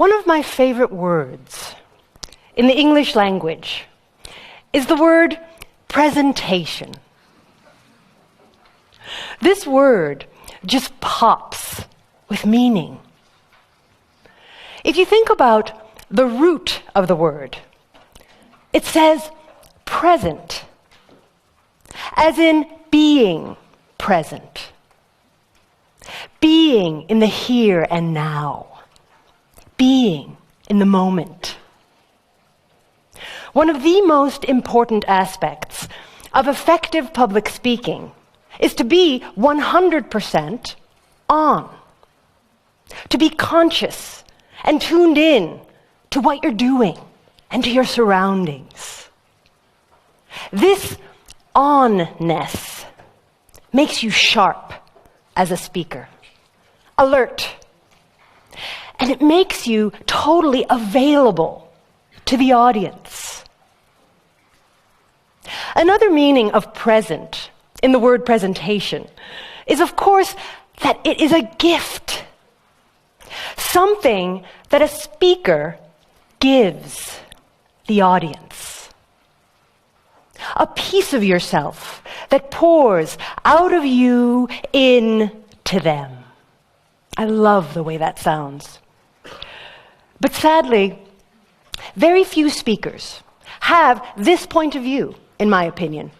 One of my favorite words in the English language is the word presentation. This word just pops with meaning. If you think about the root of the word, it says present, as in being present, being in the here and now, being in the moment. One of the most important aspects of effective public speaking is to be 100% on, to be conscious and tuned in to what you're doing and to your surroundings. This onness makes you sharp as a speaker, alert, and it makes you totally available to the audience. Another meaning of present in the word presentation is, of course, that it is a gift, something that a speaker gives the audience. A piece of yourself that pours out of you into them. I love the way that sounds. But sadly, very few speakers have this point of view, in my opinion.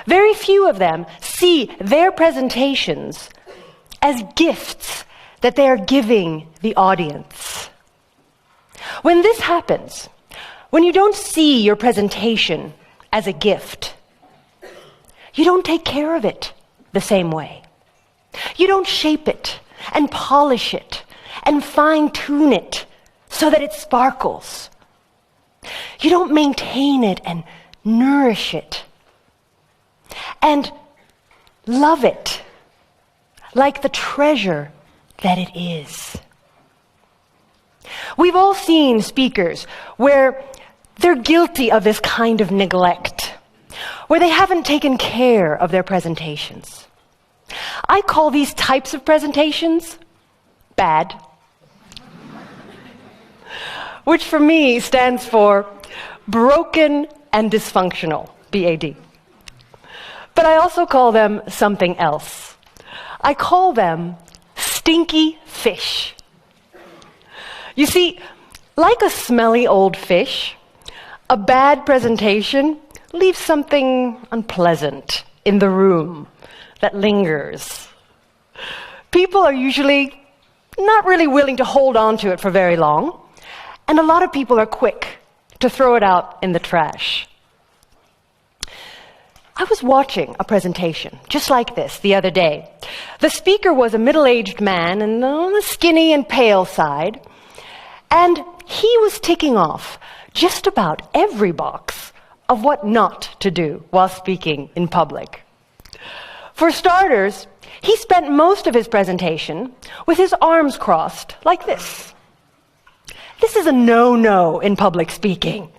Very few of them see their presentations as gifts that they are giving the audience. When this happens, when you don't see your presentation as a gift, you don't take care of it the same way. You don't shape it and polish it and fine-tune it so that it sparkles. You don't maintain it and nourish it and love it like the treasure that it is. We've all seen speakers where they're guilty of this kind of neglect, where they haven't taken care of their presentations. I call these types of presentations bad, which for me stands for broken and dysfunctional, BAD. But I also call them something else. I call them Stinky Fish. You see, like a smelly old fish, a bad presentation leaves something unpleasant in the room that lingers. People are usually not really willing to hold on to it for very long, and a lot of people are quick to throw it out in the trash. I was watching a presentation just like this the other day. The speaker was a middle-aged man and on the skinny and pale side, and he was ticking off just about every box of what not to do while speaking in public. For starters, he spent most of his presentation with his arms crossed like this. This is a no-no in public speaking.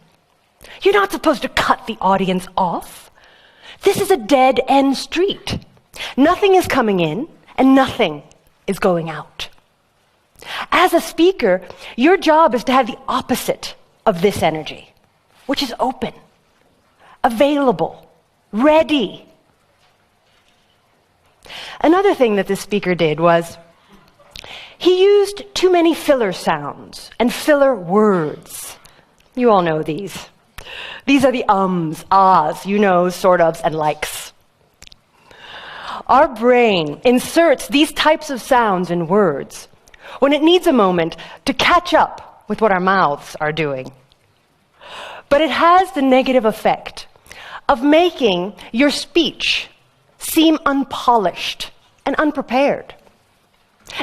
You're not supposed to cut the audience off. This is a dead-end street. Nothing is coming in and nothing is going out. As a speaker, your job is to have the opposite of this energy, which is open, available, ready. Another thing that this speaker did was he used too many filler sounds and filler words. You all know these. These are the ums, ahs, you know, sort ofs, and likes. Our brain inserts these types of sounds in words when it needs a moment to catch up with what our mouths are doing. But it has the negative effect of making your speech seem unpolished and unprepared.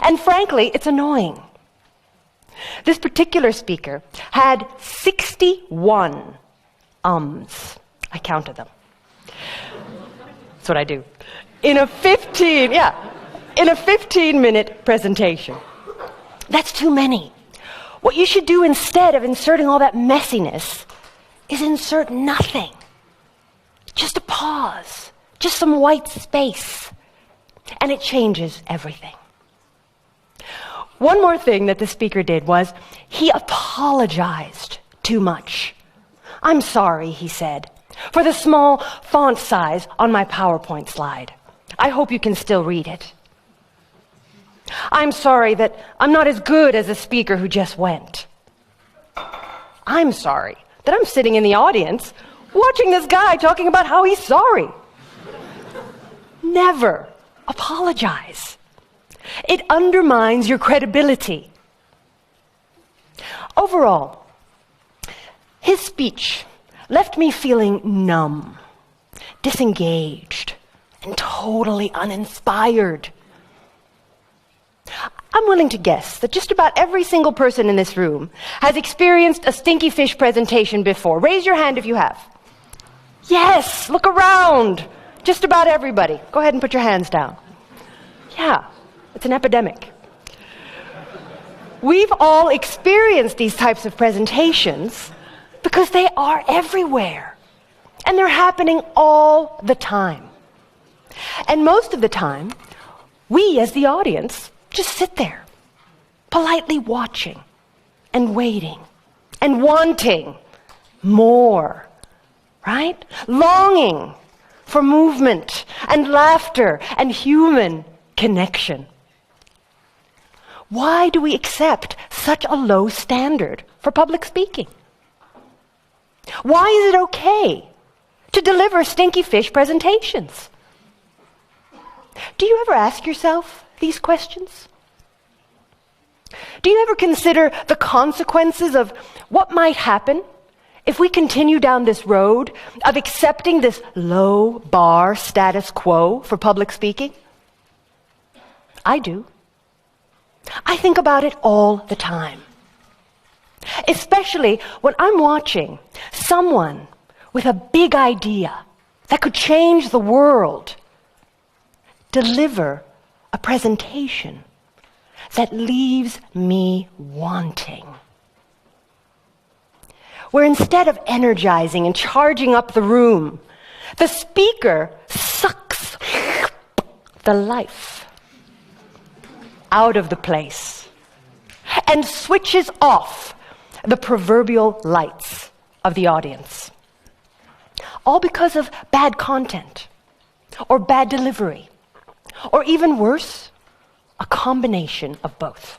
And frankly, it's annoying. This particular speaker had 61 ums. I counted them. That's what I do. In a 15-minute presentation. That's too many. What you should do instead of inserting all that messiness is insert nothing. Just a pause, just some white space, and it changes everything. One more thing that the speaker did was he apologized too much. "I'm sorry," he said, "for the small font size on my PowerPoint slide. I hope you can still read it. I'm sorry that I'm not as good as the speaker who just went. I'm sorry that I'm sitting in the audience watching this guy talking about how he's sorry." Never apologize. It undermines your credibility. Overall, his speech left me feeling numb, disengaged, and totally uninspired. I'm willing to guess that just about every single person in this room has experienced a Stinky Fish presentation before. Raise your hand if you have. Yes, look around. Just about everybody. Go ahead and put your hands down. Yeah, it's an epidemic. We've all experienced these types of presentations because they are everywhere. And they're happening all the time. And most of the time, we as the audience just sit there, politely watching and waiting and wanting more, right? Longing for movement and laughter and human connection. Why do we accept such a low standard for public speaking? Why is it okay to deliver Stinky Fish presentations? Do you ever ask yourself these questions? Do you ever consider the consequences of what might happen if we continue down this road of accepting this low bar status quo for public speaking? I do. I think about it all the time. Especially when I'm watching someone with a big idea that could change the world deliver a presentation that leaves me wanting. Where instead of energizing and charging up the room, the speaker sucks the life out of the place and switches off the proverbial lights of the audience. All because of bad content or bad delivery, or even worse, a combination of both.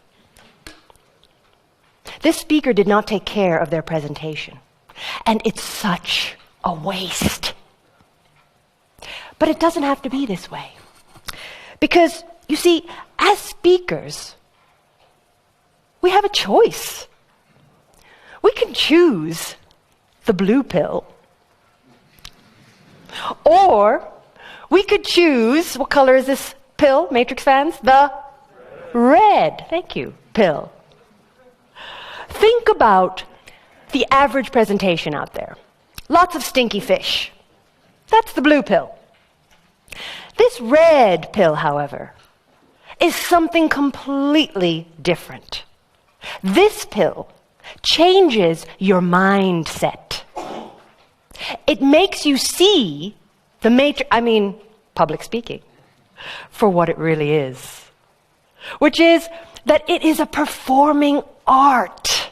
This speaker did not take care of their presentation, and it's such a waste. But it doesn't have to be this way. Because, you see, as speakers, we have a choice. We can choose the blue pill, or we could choose, what color is this pill, Matrix fans? The red, thank you, pill. Think about the average presentation out there. Lots of stinky fish. That's the blue pill. This red pill, however, is something completely different. This pill changes your mindset. It makes you see the public speaking, for what it really is. Which is that it is a performing art,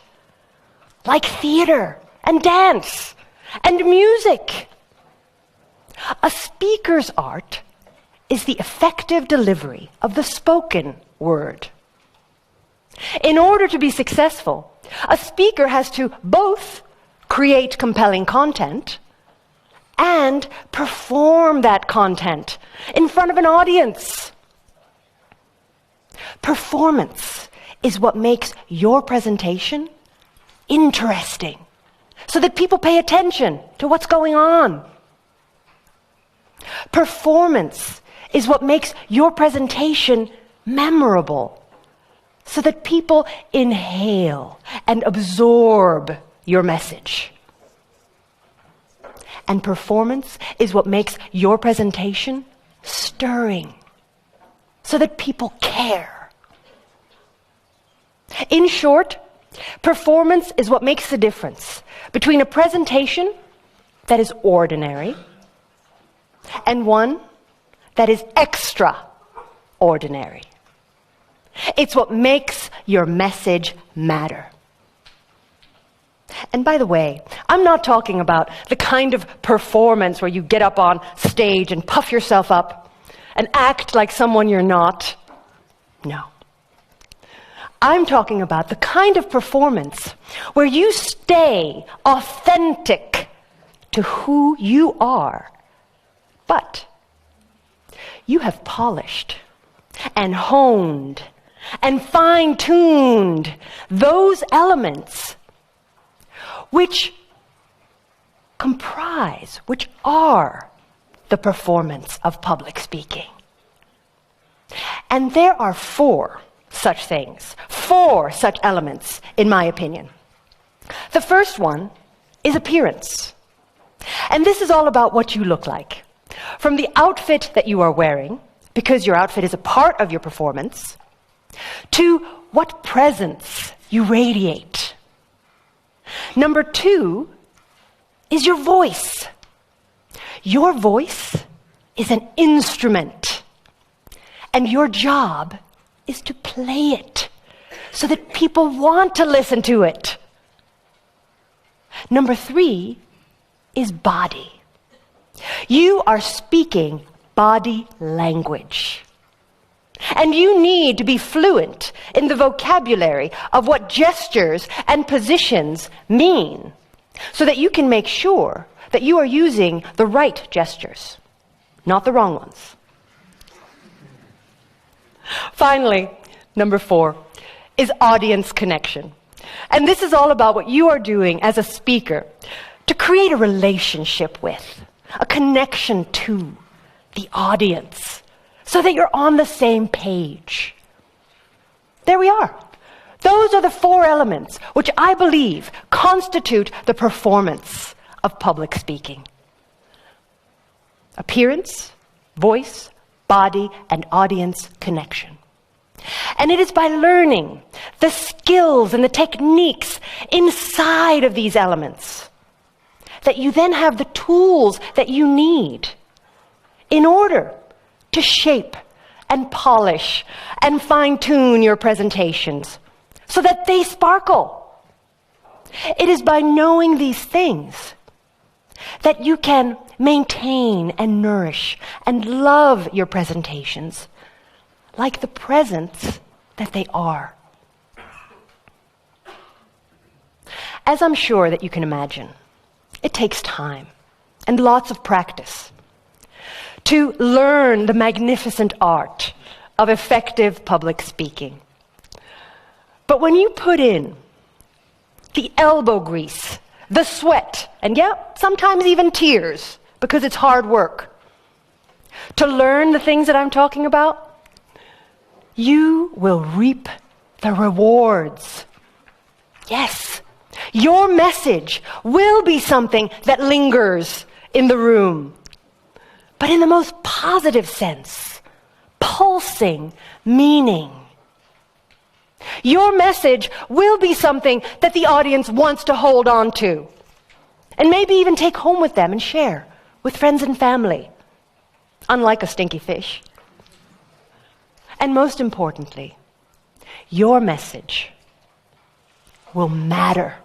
like theater and dance and music. A speaker's art is the effective delivery of the spoken word. In order to be successful, a speaker has to both create compelling content and perform that content in front of an audience. Performance is what makes your presentation interesting, so that people pay attention to what's going on. Performance is what makes your presentation memorable, so that people inhale and absorb your message. And performance is what makes your presentation stirring, so that people care. In short, performance is what makes the difference between a presentation that is ordinary and one that is extraordinary. It's what makes your message matter. And by the way, I'm not talking about the kind of performance where you get up on stage and puff yourself up and act like someone you're not. No. I'm talking about the kind of performance where you stay authentic to who you are, but you have polished and honed and fine-tuned those elements which comprise, which are the performance of public speaking. And there are 4 such things, 4 such elements, in my opinion. The first one is appearance. And this is all about what you look like. From the outfit that you are wearing, because your outfit is a part of your performance, to what presence you radiate. Number 2 is your voice. Your voice is an instrument, and your job is to play it so that people want to listen to it. Number 3 is body. You are speaking body language. And you need to be fluent in the vocabulary of what gestures and positions mean so that you can make sure that you are using the right gestures, not the wrong ones. Finally, number 4 is audience connection. And this is all about what you are doing as a speaker to create a relationship with, a connection to the audience, so that you're on the same page. There we are. Those are the 4 elements which I believe constitute the performance of public speaking. Appearance, voice, body, and audience connection. And it is by learning the skills and the techniques inside of these elements that you then have the tools that you need in order to shape and polish and fine-tune your presentations so that they sparkle. It is by knowing these things that you can maintain and nourish and love your presentations like the presents that they are. As I'm sure that you can imagine, it takes time and lots of practice to learn the magnificent art of effective public speaking. But when you put in the elbow grease, the sweat, and sometimes even tears, because it's hard work, to learn the things that I'm talking about, you will reap the rewards. Yes, your message will be something that lingers in the room, but in the most positive sense, pulsing meaning. Your message will be something that the audience wants to hold on to, and maybe even take home with them and share with friends and family, unlike a stinky fish. And most importantly, your message will matter.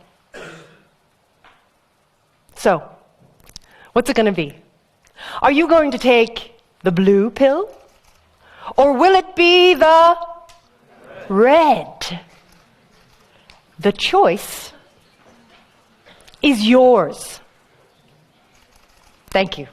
So, what's it going to be? Are you going to take the blue pill? Or will it be the red? The choice is yours. Thank you.